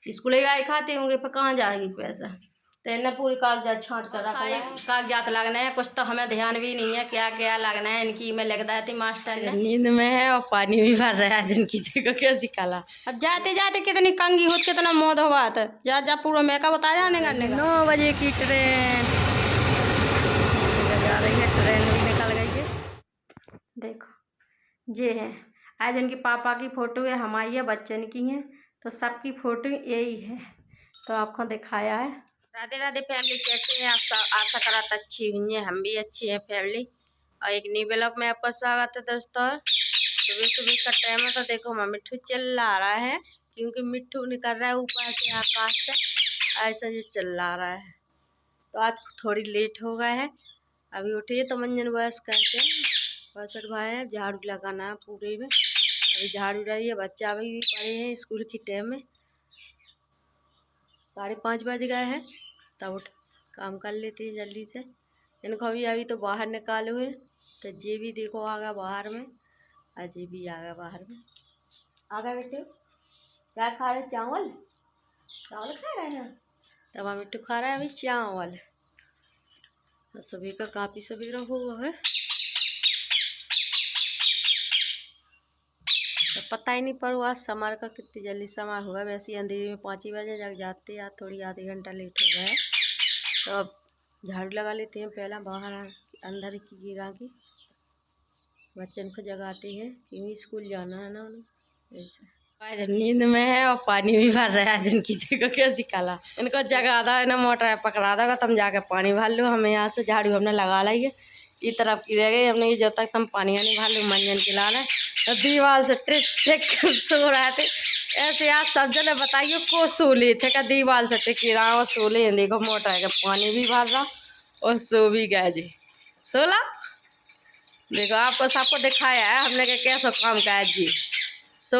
School ही खाते होंगे, पर कहाँ जाएगी पैसा। तो इन्हें पूरी कागजात छांट कर रखा है, कागजात लगने हैं, कुछ तो हमें ध्यान भी नहीं है क्या क्या लगना है इनकी। में लिख देती मास्टर ने, नींद में है और पानी भी भर रहा है जिनकी, देखो कैसी काला। अब जाते जाते कितनी कंगी होती, कितना मौत हो बात। जा जा पूरा मेकअप बता जाने करने। 9 बजे की ट्रेन जा रही है, ट्रेन भी निकल गई है। देखो ये है आज इनके पापा की फोटो है, हमारी है, बच्चन की है, तो सबकी फोटो यही है, तो आपको दिखाया है। राधे राधे फैमिली, कैसे हैं आप सब? आशा करा अच्छी हुई है, हम भी अच्छी हैं फैमिली। और एक न्यू ब्लॉग में आपका स्वागत है दोस्तों। सुबह सुबह का टाइम है, तो देखो मैं मिट्टू चिल्ला रहा है, क्योंकि मिट्टू निकल रहा है ऊपर से आकाश से, ऐसा ये चिल्ला रहा है। तो आज थोड़ी लेट हो गया है, अभी उठिए तो मंजन बस करके बसर भाई है, झाड़ू लगाना है पूरे में। अभी झाड़ू रही है, बच्चा अभी भी पड़े हैं स्कूल की टाइम में। 5:30 बज गए हैं, तब उठ काम कर लेते हैं जल्दी से। इनको अभी तो बाहर निकालो है, तो ये भी देखो आ गया बाहर में, और ये भी आ गया बाहर में। आ गए बेटे, क्या खा रहे? चावल चावल खा रहे हैं। तब हम मिट्टू खा रहा है अभी चावल। तो सुबह का काफ़ी सवेरा हुआ है, तो पता ही नहीं पड़ा आज समर का कितनी जल्दी समर हुआ। वैसे ही अंधेरे में 5 ही बजे जग जाते, यार थोड़ी आधे घंटा लेट हो गया है। तो अब झाड़ू लगा लेते हैं पहला, बाहर अंदर की गिरा की बच्चन को जगाते हैं, क्योंकि स्कूल जाना है ना उन्हें। ऐसा नींद में है और पानी भी भर रहा है जिनकी, देखो कैसी काला। इनको जगा दो, इन्हें मोटर पकड़ा दो, तुम जाके पानी भर लो। हमें यहाँ से झाड़ू हमने लगा लाई है, इस तरफ की रह गई हमने, जब तक तुम पानी नहीं भर लो मंजन के लाल है। तो दीवार से टिक टिक सो रहे थे ऐसे। आज सब जने बताइए को सो ले थे, क्या दीवार से टिक रहा और सो ले। देखो मोटर का पानी भी भर रहा और सो भी गए जी, सोला। देखो आपको सबको दिखाया है हमने कि कैसा काम का है जी। सो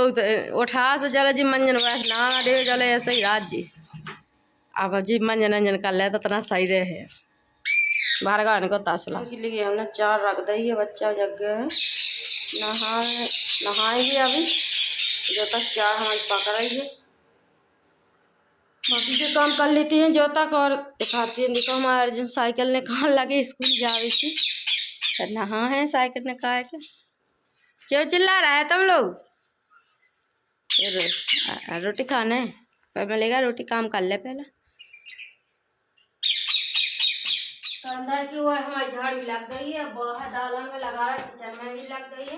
उठा से जरा जी मंजन बस ना दे जले ऐसे ही रात जी। अब जी मंजन अंजन कर ले तो इतना सही रहे। बाहर गाने को तासला के लिए हमने 4 रख दी है, बच्चा जग गया है, नहाएंगे अभी जो तक 4 हमारी पक रही है। बाकी के काम कर लेती हैं जो तक, और दिखाती हैं। देखो हमारे अर्जुन साइकिल ने कहाँ लगे स्कूल जा रही थी, तो नहा है साइकिल ने कहा के। क्यों चिल्ला रहा है तुम लोग? रोटी खाना है, पर मिलेगा रोटी, काम कर ले पहले। तो अंदर की वो हमारी झाड़ू लग गई है, बाहर दालन में लगा रहा है, किचन में भी लग गई है।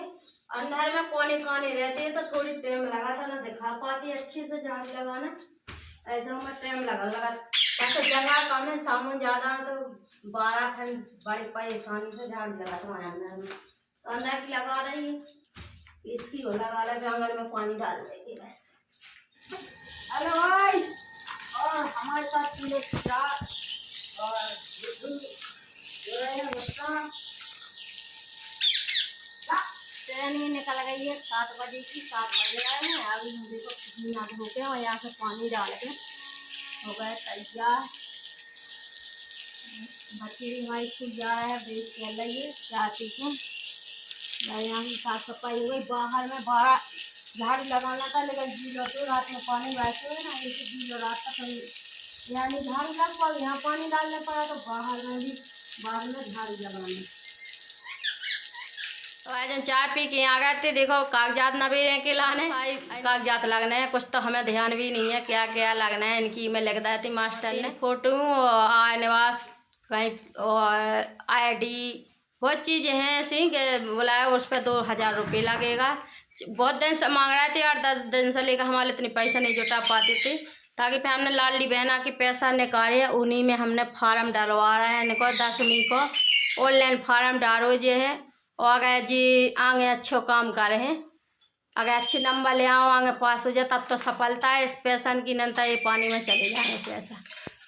अंदर में कोने काने रहते हैं तो थोड़ी टाइम लगा था, ना दिखा पाती अच्छे से झाड़ू लगाना, ऐसा हमें टाइम लगा वैसे जगह कम है, सामान ज़्यादा है, तो 12 खंड बड़ी परेशानी से झाड़ू लगा तुम्हारे अंदर में। तो अंदर की लगा रही है, इसकी हो लगा रहा, आंगन में पानी डाल देगी बस। हेलो भाई, और हमारे साथ पीले चाय और ट्रेन ही निकल गई है 7 बजे की, 7 बजे आए हैं। अभी हम देखो पीना धो के और यहाँ से पानी डाल के हो गए तैयार। बच्चे भी हमारी स्कूल जा रहे हैं, ब्रेक चल रही है, चाहती हूँ यहाँ की साफ सफाई हो गई। बाहर में 12 झाड़ू लगाना था, लेकिन गीलो तो रात में पानी बहते हुए ना, जैसे गीलो रात तक हम यहाँ नहीं झाड़ू लग पाओ, यहाँ पानी डालने पड़ा, तो बाहर में भी बाद में झाड़ू लगाना। तो आज चाय पी के आ गए थे, देखो कागजात नबेरे के लाने, कागजात लगने हैं, कुछ तो हमें ध्यान भी नहीं है क्या क्या लगना है इनकी। में लिख दी थी मास्टर ने, फोटो, आय निवास, कहीं ID, बहुत चीज़ें हैं ऐसी कि बुलाया, उस पर 2000 रुपये लगेगा। बहुत दिन से मांग रहे थे, 8-10 दिन से लेकर हमारे इतने पैसे नहीं जुटा पाते थे, ताकि फिर हमने लाडली बहना के पैसा निकाले, उन्हीं में हमने फार्म डलवा रहे हैं इनको। 10वीं को ऑनलाइन फार्म डालो जो है, और अगर जी आगे अच्छे काम करे हैं, अगर अच्छे नंबर ले आओ, आगे पास हो जाए, तब तो सफलता है। इस पैसा की नंता ये पानी में चले जाएंगे पैसा,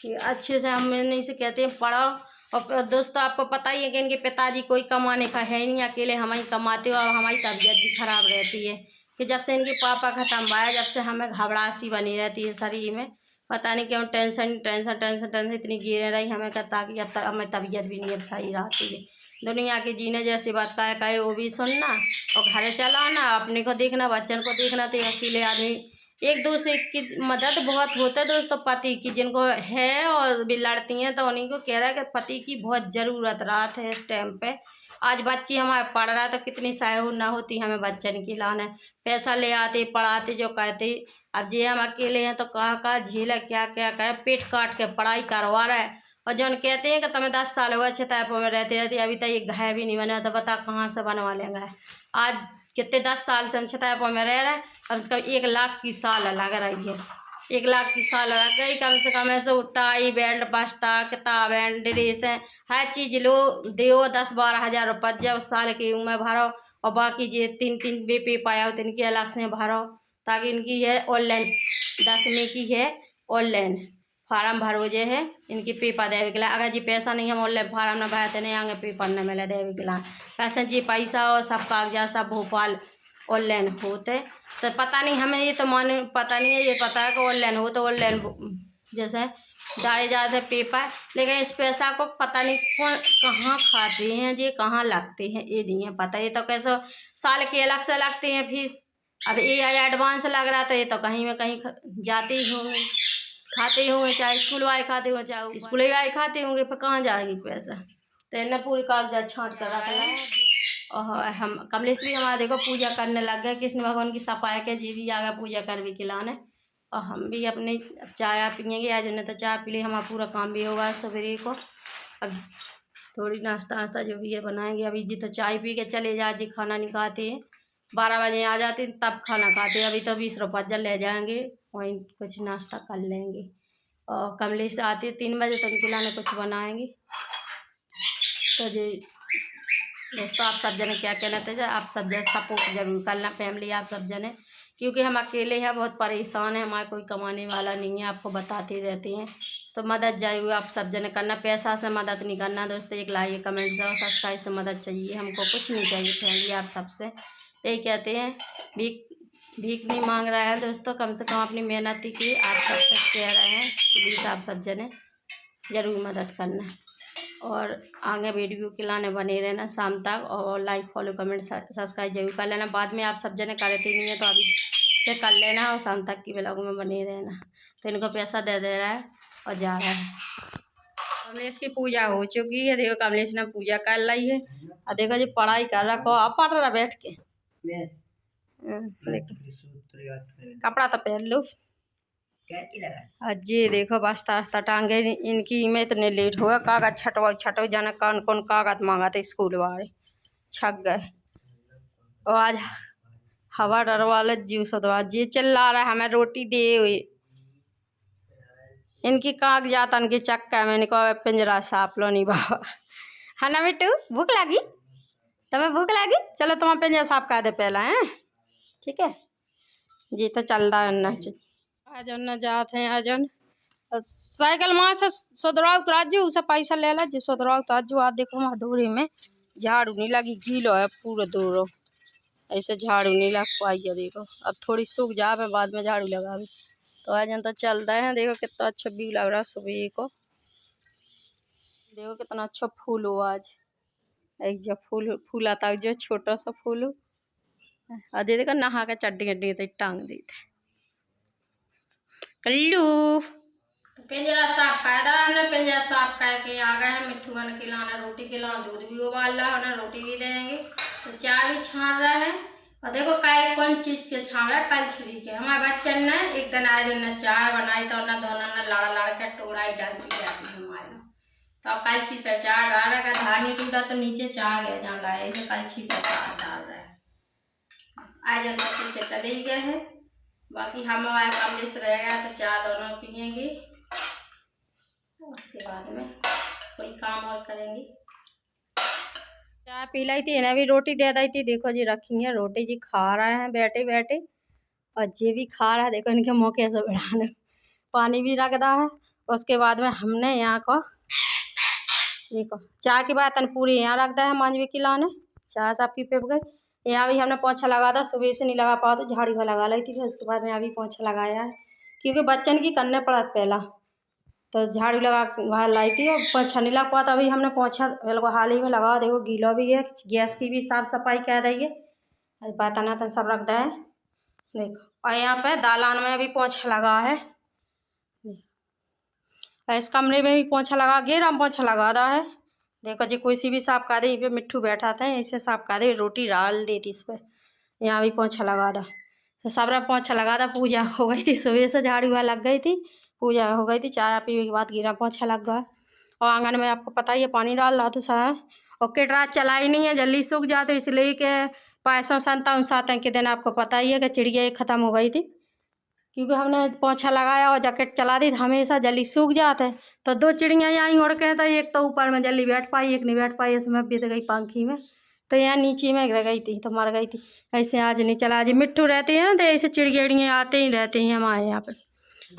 कि अच्छे से हम नहीं से कहते हैं पढ़ो। और दोस्तों आपको पता ही है कि इनके पिताजी कोई कमाने का है नहीं, अकेले हम ही कमाते हो, और हमारी तबीयत भी खराब रहती है, कि जब से इनके पापा खत्म हुआ है, जब से हमें घबराहट बनी रहती है शरीर में, पता नहीं क्यों, टेंशन टेंशन टेंशन टेंशन इतनी गिरे रही हमें, कहता कि अब तक हमें तबीयत भी नहीं अब सही रहती है। दुनिया के जीने जैसी बात कहे वो भी सुनना, और घर चलाना, अपने को देखना, बच्चन को देखना, तो अकेले आदमी एक दूसरे की मदद बहुत होता है दोस्तों, पति की जिनको है और भी लड़ती हैं तो उन्हीं को कह रहा है कि पति की बहुत ज़रूरत रात है इस टाइम पे। आज बच्ची हमारे पढ़ रहा है तो कितनी सहूर ना होती हमें बच्चन की लाने, पैसा ले आते पढ़ाते जो कहते। अब जे हम अकेले हैं तो कहाँ कहाँ झेला क्या क्या करे, पेट काट के पढ़ाई करवा रहा है। और जौन कहते हैं कि तुम्हें 10 साल हुआ छतापुर में रहते रहते अभी तक एक घर भी नहीं बना, तो बता कहाँ से बनवा लेंगे। आज कितने 10 साल से हम छतापुर में रह रहे हैं, कम से कम 1 लाख की साल लग रही है, 1 लाख की साल लग गई कम से कम। ऐसे टाई बेल्ट बस्ता किताबें ड्रेस है हर चीज़ लो दो 10-12 हज़ार रुपये जब साल की उम्र भरो। और बाकी जे 3-3 बे पाया तो इनकी अलग से भरो, ताकि इनकी है ऑनलाइन 10वीं की है ऑनलाइन फार्म भरो जे है इनकी पेपर देवे के लिए। अगर जी पैसा नहीं हम ऑनलाइन फार्म न भरते नहीं आगे पेपर न मिले देवे के लिए, पैसा जी पैसा और सब कागजात सब भोपाल ऑनलाइन होते। तो पता नहीं हमें ये तो माने पता नहीं है, ये पता है कि ऑनलाइन हो तो ऑनलाइन जैसे डाले जाते पेपर, लेकिन इस पैसा को पता नहीं कौन कहाँ खाते हैं जी कहाँ लगते हैं ये नहीं है पता। ये तो कैसे साल की अलग से लगती हैं फीस, अब ये एडवांस लग रहा था ये तो कहीं में कहीं जाते ही होंगे खाते होंगे, चाहे स्कूल वाले खाते होंगे चाहे स्कूल वाले खाते होंगे, फिर कहाँ जाएगी पैसा। तो इन्हें पूरी कागजात छाँट कर रखा है। और हम कमलेश भी हमारा देखो पूजा करने लग गए, कृष्ण भगवान की सफाई के जी भी आ गया पूजा कर भी खिलाने। और हम भी अपने चाय पियेंगे, आज उन्हें तो चाय पी ली, हमारा पूरा काम भी होगा सवेरे को। अब थोड़ी नाश्ता वास्ता जो भी है बनाएंगे, अभी जी तो चाय पी के चले जा जी खाना नहीं खाते हैं, 12 बजे आ जाते तब खाना खाते हैं। अभी तो 20 रुपये जल ले जाएंगे वहीं कुछ नाश्ता कर लेंगे। और कमलेश आते 3 बजे तो उनके लाने कुछ बनाएंगे। तो जी दोस्तों आप सब जने क्या कहना थे, आप सब जन सपोर्ट जरूर करना फैमिली आप सब जने, क्योंकि हम अकेले हैं बहुत परेशान हैं, हमारा कोई कमाने वाला नहीं है, आपको बताते रहते हैं। तो मदद जरूर आप सब जने करना, पैसा से मदद नहीं करना दोस्तों, एक लाइक कमेंट से और सब्सक्राइब से मदद चाहिए, हमको कुछ नहीं चाहिए फैमिली आप सबसे यही कहते हैं। भीख नहीं मांग रहे हैं दोस्तों, कम से कम अपनी मेहनत की आप सबसे कह रहे हैं, प्लीज़ आप सब जने ज़रूर मदद करना। और आगे वीडियो के लाने बने रहना शाम तक, और लाइक फॉलो कमेंट सब्सक्राइब जरूर कर लेना। बाद में आप सब जने करते नहीं है तो अभी से कर लेना, और शाम तक की ब्लॉग में बने रहना। तो इनको पैसा दे दे रहा है और जा रहा है। कमलेश की पूजा हो चुकी है, देखो कमलेश ने पूजा कर ली है, और देखो जी पढ़ाई कर रखो, आप पढ़ रहा बैठ के कपड़ा तो पहन लो। जी देखो बस्ता वस्ता टांगे इनकी में इतने लेट हुआ, कागज छटवा जाने कौन कौन कागज मांगा था स्कूल वाले छक गए। और आज हवा डर वाले जीव सदवा जी चिल्ला रहा है हमें रोटी दे हुई, इनकी कागजात इनकी चक्का में इनको पिंजरा साफ लो नहीं बाबा है ना बेटू, भूख लगी तुम्हें भूख लगी, चलो तुम्हारा पिंजरा साफ कर दे पहला है ठीक है जी। तो चल रहा है आज न जाते हैं आज साइकिल वहाँ से सोदराव ताजू उसे पैसा ले ला जी, सोदराव ताजू आज देखो वहाँ दूरी में झाड़ू नहीं लगी, गीलो है पूरा दूर, ऐसे झाड़ू नहीं लग पाई है देखो। अब थोड़ी सूख जा मैं बाद में झाड़ू लगा भी। तो आज तो चल रहे हैं, देखो कितना अच्छा व्यू लग रहा है सुबह को, देखो कितना अच्छा फूल हुआ आज, एक जो फूला था जो छोटा सा फूल और दे देखो नहा के चड्डी अड्डी तो टांग दी थे कल्लू। पिंजरा साफ कर रहा हमने, पिंजरा साफ करके आ गए हैं, मिट्ठू बन के लाना रोटी के लाना, दूध भी उबाल रहा है उन्हें रोटी भी देंगे, तो चाय भी छान रहे हैं। और देखो काय कौन चीज़ के छान रहा है, कलछुली के। हमारे बच्चन ने एक दिन आए उन्हें चाय बनाई तो उन्हें दोनों ने लड़ा लड़ के टोड़ा डालती जाती हमारे, तो अब कलछी से चाय डाल रहा है, धार नहीं टूटा तो नीचे चाय गया जान रहा है, ऐसे कलछी से चाय डाल रहा है। आज हम पीछे चले ही गए हैं, बाकी हम आए कमलेश रह गया तो चाय दोनों पियेंगे, उसके बाद में कोई काम और करेंगे। चाय पी लाई थी इन्हें भी रोटी दे दी थी, देखो जी रखी है रोटी जी खा रहे हैं बैठे बैठे, और जे भी खा रहा है देखो इनके मौके से बढ़ाने पानी भी रख रहा है। उसके बाद में हमने यहाँ को देखो चाय की बात पूरी यहाँ रख दा है मांझवी की लाने, चाय सब पी पे गए। यहाँ भी हमने पोछा लगा था, सुबह से नहीं लगा पाया तो झाड़ी में लगा ली थी, फिर उसके बाद में अभी पोछा लगाया है क्योंकि बच्चन की करने पड़ा पहला, तो झाड़ू लगा वहाँ लाई थी और पोछा नहीं लग पाता, अभी हमने पोछा बिल्कुल हाल ही में लगा, देखो गीला भी है, गैस की भी साफ सफाई कर रही है, बर्तन वर्तन सब रख है देखो। और यहाँ पे दालान में भी पोछा लगा है, इस कमरे में भी पोछा लगा, घेरा में पोछा लगा रहा है। देखो जी कोई सी भी साफ कर दे, पे मिट्टू बैठा था इसे साफ कर दे, रोटी डाल देती इस पर। यहाँ भी पोछा लगा था, तो सब पोछा लगा था। पूजा हो गई थी, सुबह से झाड़ू वहाँ लग गई थी, पूजा हो गई थी, चाय पीने के बाद घेरा पोछा लग गया। और आंगन में आपको पता ही है पानी डाल रहा था सारा, और कटरा चला ही नहीं है, जल्दी सूख जाते, इसलिए कि 557 के दिन आपको पता ही है कि चिड़िया ख़त्म हो गई थी, क्योंकि हमने पोछा लगाया और जैकेट चला दी, हमेशा जल्दी सूख जाते हैं। तो 2 चिड़िया यहाँ उड़ के, तो एक तो ऊपर में जल्दी बैठ पाई, एक नहीं बैठ पाई, इसमें बीत गई पंखी में, तो यहाँ नीचे में गिर गई थी, तो मर गई थी। ऐसे आज नहीं चला, आज मिट्टू रहती है ना, तो ऐसे चिड़ियाड़ियाँ आते ही रहते हैं हमारे यहाँ पर।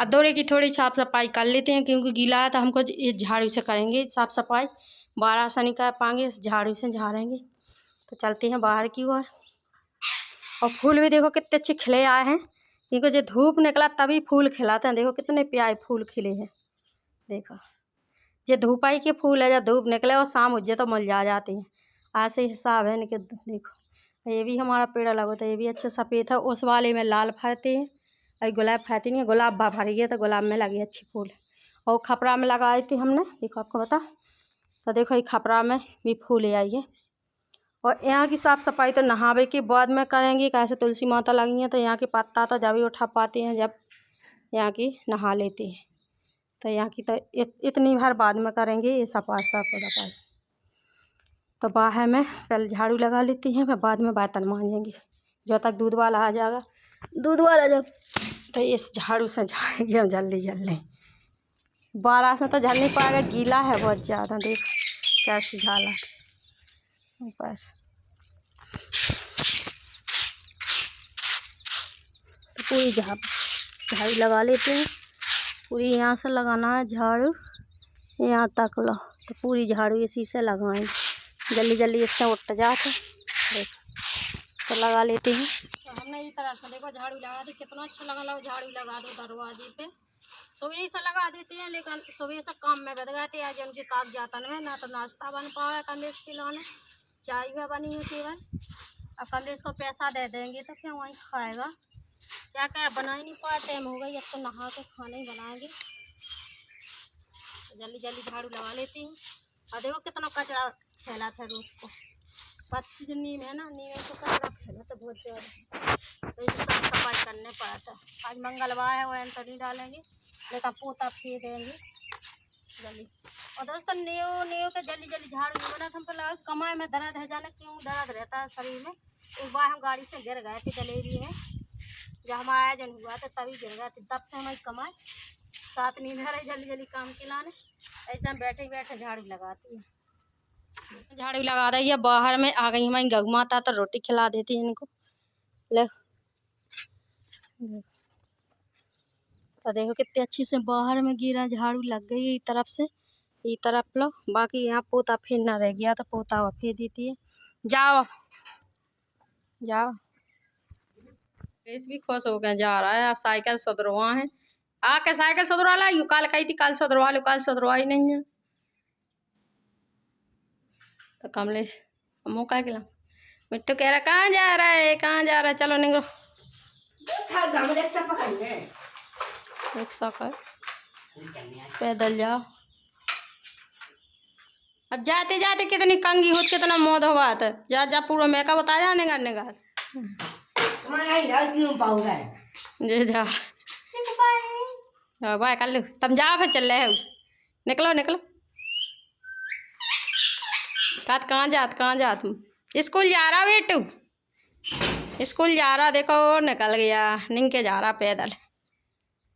अब दौरे की थोड़ी साफ सफाई कर लेते हैं, क्योंकि गीला है, तो हमको इस झाड़ू से करेंगे साफ सफाई, 12 से नहीं कर पाएंगे, इस झाड़ू से झाड़ेंगे। तो चलते हैं बाहर की ओर। और फूल भी देखो कितने अच्छे खिले आए हैं, क्योंकि जो धूप निकला तभी फूल खिलाते हैं। देखो कितने प्यारे फूल खिले हैं, देखो ये धूप आई के फूल है, जब धूप निकले और शाम हो जाए तो मुरझा जाते हैं, ऐसे हिसाब है इनके। देखो ये भी हमारा पेड़ लगा था, ये भी अच्छा सफ़ेद है, उस वाले में लाल फरते हैं, अभी गुलाब फरती नहीं है, गुलाब बा भर गया, तो गुलाब में लगे अच्छे फूल। और खपरा में लगाई थी हमने, देखो आपको बता, तो देखो ये खपरा में भी फूल आई है। और यहाँ की साफ़ सफाई तो नहावे के बाद में करेंगे, कैसे तुलसी माता लगी हैं, तो यहाँ के पत्ता तो जब ही उठा पाते हैं जब यहाँ की नहा लेते हैं, तो यहाँ की तो इतनी भर बाद में करेंगे ये सफाई। तो बाहर में पहले झाड़ू लगा लेती हैं, फिर बाद में बर्तन मांजेंगे, जब तक दूध वाला आ जाएगा। दूध वाला जब, तो इस झाड़ू से झाड़ेंगे हम जल्दी जल्दी, 12 से तो झल नहीं पाएगा, गीला है बहुत ज़्यादा। देख कैसी झाला बस, तो पूरी झाड़ू लगा लेते हैं, पूरी यहाँ से लगाना है झाड़ू यहाँ तक लो, तो पूरी झाड़ू इसी से लगाएं, जल्दी जल्दी इससे उठ जाते। देखो तो लगा लेते हैं। तो हमने इस तरह से देखो झाड़ू लगा दी, कितना अच्छा लगा। लो झाड़ू लगा दो दरवाजे पे, सुबह से लगा देते हैं, लेकिन सुबह से काम में बद गए थे आज उनके कागजातन में, ना तो नाश्ता बन पाया कमलेश खिलाने, चाय भी बनी है केवल। अब कमलेश को पैसा दे देंगे तो क्यों वहीं खाएगा, क्या क्या बना ही नहीं पाया, टाइम हो गई, अब तो नहा के खाना ही बनाएंगे। जल्दी जल्दी झाड़ू लगा लेती हूँ। और देखो कितना कचरा फैला था रोड को, पत्ती जो नीम है ना, नीम को कचरा फैला था बहुत ज़्यादा, तो इसे साफ सफाई करने पड़ा था। आज मंगलवार है, वह तो नहीं डालेंगे, लेकिन पोता फेर देंगे जल्दी। और दोस्तों नींव के जल्दी जल्दी झाड़ू नहीं बना, हम पर लगा कमर में दर्द है, जाने क्यों दर्द रहता है शरीर में। एक बार हम गाड़ी से गिर गए थे जलेबी में, जब हमारा आयोजन हुआ था तभी गिर गए थे, तब से हमारी कमर साथ नहीं धर रही जल्दी जल्दी काम के लाने। ऐसे हम बैठे बैठे झाड़ू लगाती है, झाड़ू लगा रही है। बाहर में आ गई हमारी गऊ माता, तो रोटी खिला देती है इनको। ले तो देखो कितने अच्छे से बाहर में गिरा, झाड़ू लग गई इस तरफ से, इस तरफ लो। बाकी यहाँ पोता फेरना रह गया, तो पोता वो फेर देती है। जाओ जाओ, इस भी खुश हो गए जा रहा है। अब साइकिल सुधरवा है, आके साइकिल सुधरवा ला, यू कल कही थी कल सुधरवा लो, कल सुधरवा ही नहीं है। तो कमलेश मुँह कह गिला, मिट्टू कह रहा कहाँ जा रहा है, कहाँ जा रहा है, चलो निकलो। रिक्शा कर, पैदल जाओ। अब जाते जाते कितनी कंगी होती, कितना मौत हो बात है, जा जा पूरा मेकअप बता जाने करने का जे जा बाय कर लो, तुम जाओ फिर चल रहे हो, निकलो निकलो। कहाँ जा तुम, स्कूल जा रहा बेटू, स्कूल जा रहा, देखो निकल गया, निंग के जा रहा, पैदल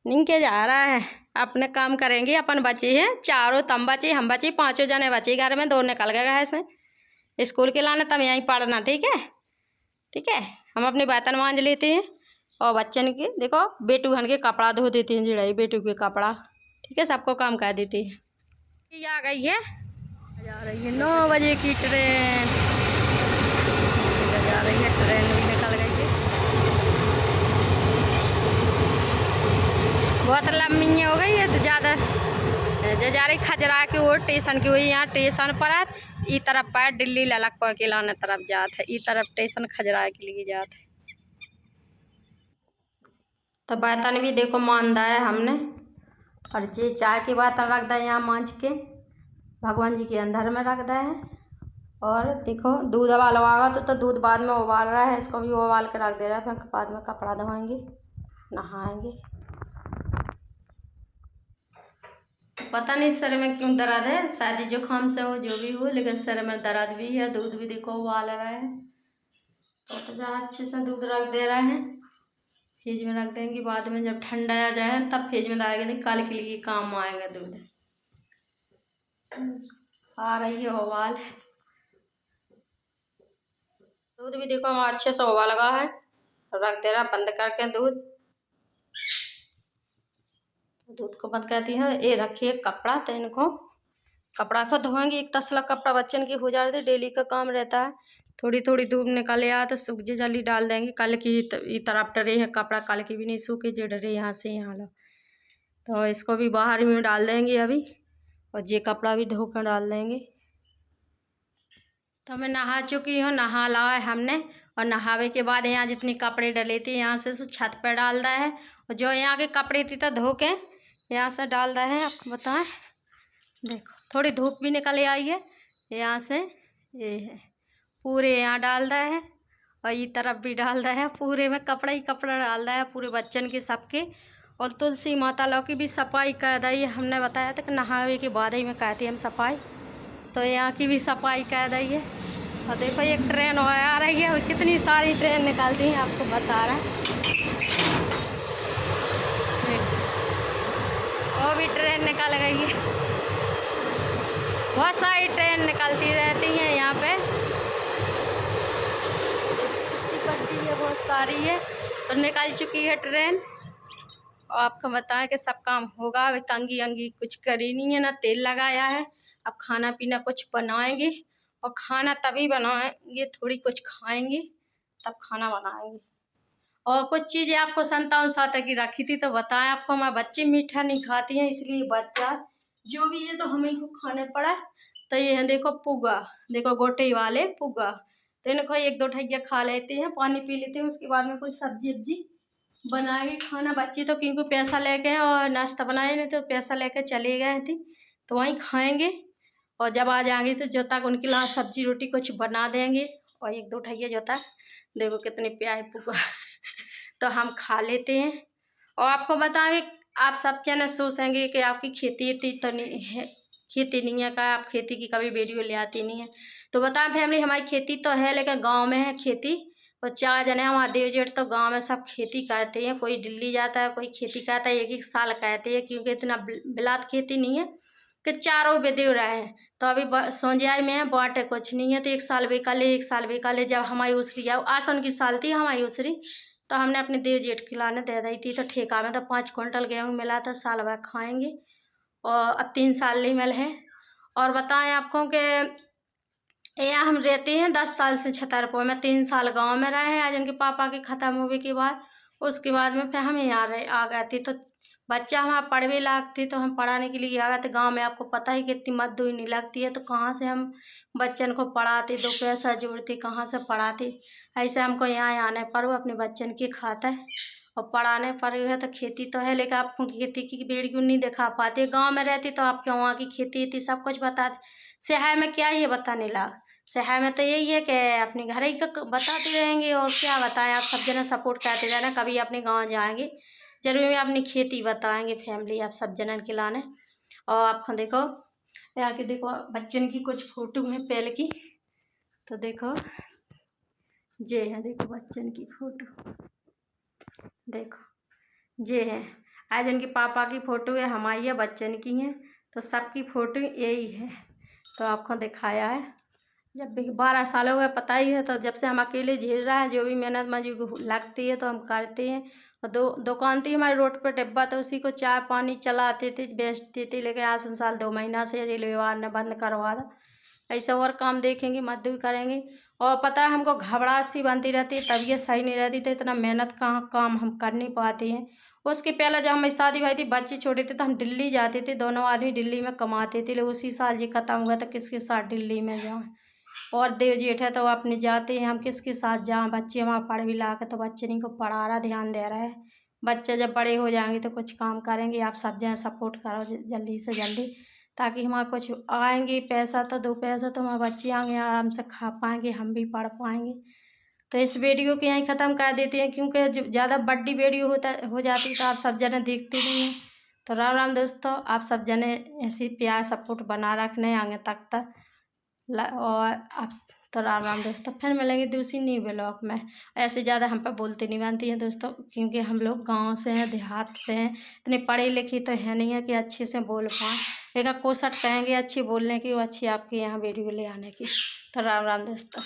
निंग के जा रहा है। अपने काम करेंगे, अपन बचे हैं चारों, तुम बचे, हम बचे, 5 जने बचे घर में, 2 निकल गए घर से स्कूल के लाने, तब यहीं पढ़ना, ठीक है ठीक है। हम अपने बर्तन मांज लेते हैं, और बच्चन के देखो बेटू हन के कपड़ा धो देते हैं, जिड़ाई बेटू के कपड़ा, ठीक है, सबको काम कर देते हैं। ये आ गई है, जा रही है 9 बजे की ट्रेन, जा रही है ट्रेन भी निकल गई है, बहुत लम्बी हो गई है, तो ज़्यादा जा रही खजरा की ओर स्टेशन की हुई। यहाँ स्टेशन पर है, ई तरफ पर दिल्ली ललकपुर के लाने तरफ जात है, ई तरफ स्टेशन खजरा के लिए जात है। तो बर्तन भी देखो मांदा है हमने, और ये चाय के बर्तन रख दे यहाँ मांझ के भगवान जी के अंदर में रख दे है। और देखो दूध उबालवागा तो दूध बाद में उबाल रहा है, इसको भी उबाल के रख दे रहा है। फिर बाद में कपड़ा धोएंगे, नहाएंगे। पता नहीं सर में क्यों दर्द है, शायद जुकाम से हो जो भी हो, लेकिन सर में दर्द भी है। दूध भी देखो उबाल रहा है, तो अच्छे से दूध रख दे रहे हैं। फ्रिज में रख देंगे, बाद में जब ठंडा आ जाए तब फ्रिज में डालेंगे, कल के लिए काम आएगा दूध। आ रही है उबाल, दूध भी देखो हम अच्छे से उबाल लगा है, रख दे रहा बंद करके दूध को बंद करती है। ये रखिए कपड़ा, तो इनको कपड़ा को धोएंगे। एक तसला कपड़ा बच्चन की हो जाती है, डेली का काम रहता है। थोड़ी थोड़ी धूप निकाले आ तो सूख जे जल्दी डाल देंगे। कल की तरफ डरे है कपड़ा, कल की भी नहीं सूखे जो डरे यहाँ से यहाँ लो, तो इसको भी बाहर में डाल देंगे अभी, और ये कपड़ा भी धो कर डाल देंगे। तो मैं नहा चुकी हूँ, नहा ला है हमने, और नहावे के बाद यहाँ जितने कपड़े डले थे यहाँ से छत पर डाल रहा है, और जो यहाँ के कपड़े थी तो धो के यहाँ से डाल रहे हैं। आपको बताएं, देखो थोड़ी धूप भी निकल आई है यहाँ से, ये है पूरे यहाँ डाल रहा है, और ये तरफ भी डाल रहा है। पूरे में कपड़ा ही कपड़ा डाल रहा है, पूरे बच्चन के सबके। और तुलसी माता लो की भी सफाई कर दी, हमने बताया था कि नहावे के बाद ही में कहती हम सफाई, तो यहाँ की भी सफाई कर दी है। और देखो एक ट्रेन आ रही है, और कितनी सारी ट्रेन निकलती हैं आपको बता रहे हैं। वो भी ट्रेन निकल गई है, बहुत सारी ट्रेन निकलती रहती हैं यहाँ पे, पट्टी है बहुत सारी है, तो निकल चुकी है ट्रेन। और आपको बताएं कि सब काम होगा। अभी कंगी अंगी कुछ करी नहीं है, ना तेल लगाया है। अब खाना पीना कुछ बनाएंगे, और खाना तभी बनाएंगे थोड़ी कुछ खाएंगे तब खाना बनाएंगे। और कुछ चीज़ें आपको संतान साता की रखी थी तो बताएं आपको। हमारे बच्चे मीठा नहीं खाती हैं, इसलिए बच्चा जो भी है तो हमें को खाने पड़ा। तो ये है देखो पुग्गा, देखो गोटे वाले पुग्गा, तो इनको एक दो ठैया खा लेते हैं, पानी पी लेते हैं, उसके बाद में कोई सब्जी वब्जी बनाएंगे खाना। बच्चे तो क्योंकि पैसा लेके हैं और नाश्ता बनाए नहीं, तो पैसा लेके चले गए थे, तो वहीं खाएंगे। और जब आ जाएंगे तो जो तक उनके लिए सब्जी रोटी कुछ बना देंगे, और एक दो ठैया जो तक देखो कितने प्यारे पुग्गा तो हम खा लेते हैं। और आपको बताएंगे, आप सब चैनल सोचेंगे कि आपकी खेती तो नहीं है, खेती नहीं है का, आप खेती की कभी वीडियो ले आती नहीं है। तो बताएं फैमिली, हमारी खेती तो है, लेकिन गांव में है खेती। और 4 जने हमारे देव जेठ तो गांव में सब खेती करते हैं, कोई दिल्ली जाता है, कोई खेती करता है। एक साल कहते हैं, क्योंकि इतना बिलात खेती नहीं है कि चारों बेदेव रहे हैं। तो अभी सोंजाई में है, बाटे कुछ नहीं है, तो 1 साल बेका ले, 1 साल बेका ले। जब हमारी उसरी आई, आसन की साल थी हमारी उसरी, तो हमने अपने देव जेठ खिलाने दे दी थी। तो ठेका में तो 5 क्विंटल गेहूँ मिला था, साल भर खाएंगे। और अब 3 साल नहीं मिल है। और बताएं आपको कि यहाँ हम रहते हैं 10 साल से छतरपुर में, 3 साल गांव में रहे हैं। आज उनके पापा के ख़त्म होने के बाद, उसके बाद में फिर हम यहाँ आ गए थे। तो बच्चा हमारा पढ़वे लगती, तो हम पढ़ाने के लिए आ गए थे। गांव में आपको पता ही कितनी मजदूरी नहीं लगती है, तो कहाँ से हम बच्चन को पढ़ाते, 2 पैसा जोड़ते, कहाँ से पढ़ाते। ऐसे हमको यहाँ आने पर अपने बच्चन की खाता और पढ़ाने पर है। तो खेती तो है, लेकिन आपको खेती की वीडियो नहीं दिखा पाते। गांव में रहती तो आपके वहाँ की खेती थी सब कुछ बताते। शहर में क्या ये बताने लगा, शहर में तो यही है कि अपने घर ही का बताते रहेंगे, और क्या बताएं। आप सब जना सपोर्ट करते रहना, कभी अपने गांव जाएंगे जरूर में अपनी खेती बताएंगे फैमिली, आप सब जनन के लाने। और आपको देखो यहाँ के देखो बच्चन की कुछ फोटो है पहले की, तो देखो ये है, देखो बच्चन की फोटो, देखो ये है। आज इनके पापा की फ़ोटो है, हमारी है, बच्चन की है, तो सबकी फ़ोटो यही है। तो आपको दिखाया है। जब भी 12 साल हो गए पता ही है, तो जब से हम अकेले झेल रहे हैं, जो भी मेहनत मजदूरी लगती है तो हम करते हैं। और दुकान थी हमारे रोड पर डिब्बा, तो उसी को चाय पानी चलाते थे, बेचते थे। लेकिन आज साल 2 महीना से रेलवे वाले ने बंद करवा दा। ऐसा और काम देखेंगे, मजदूरी करेंगे। और पता है हमको घबराहट सी बनती रहती है, तबीयत सही नहीं रहती, तो इतना मेहनत कहाँ काम हम कर नहीं पाते हैं। उसके पहले जब हमारी शादी भाई थी, बच्चे छोटे थे, तो हम दिल्ली जाते थे, दोनों आदमी दिल्ली में कमाते थे। लेकिन उसी साल ये खत्म हुआ, तो किसके साथ दिल्ली में जाएँ। और देव जेठ है तो अपने जाते हैं, हम किसके साथ जाएँ। बच्चे वहाँ पढ़ भी ला के, तो बच्चे नहीं को पढ़ा रहा, ध्यान दे रहा है। बच्चे जब बड़े हो जाएंगे तो कुछ काम करेंगे। आप सब जन सपोर्ट करो जल्दी से जल्दी, ताकि हमारा कुछ आएंगे पैसा, तो 2 पैसा तो हमारे बच्चे आएंगे, आराम से खा पाएंगे, हम भी पढ़ पाएंगे। तो इस वीडियो को यहीं ख़त्म कर देते हैं, क्योंकि जब ज़्यादा बड़ी वीडियो हो जाती तो आप सब जने देखते नहीं हैं। तो राम राम दोस्तों, आप सब जने ऐसी प्यार सपोर्ट बना रखने आगे तक और आप तो राम राम दोस्तों, फिर मिलेंगे दूसरी न्यू ब्लॉग में। ऐसे ज़्यादा हम पर बोलते नहीं बनती हैं दोस्तों, क्योंकि हम लोग गांव से हैं, देहात से हैं, इतने पढ़े लिखे तो है नहीं है कि अच्छे से बोल पाएँ। लेकिन कोशिश करेंगे अच्छी बोलने की, वो अच्छी आपके यहाँ वीडियो ले आने की। तो राम राम दोस्तों।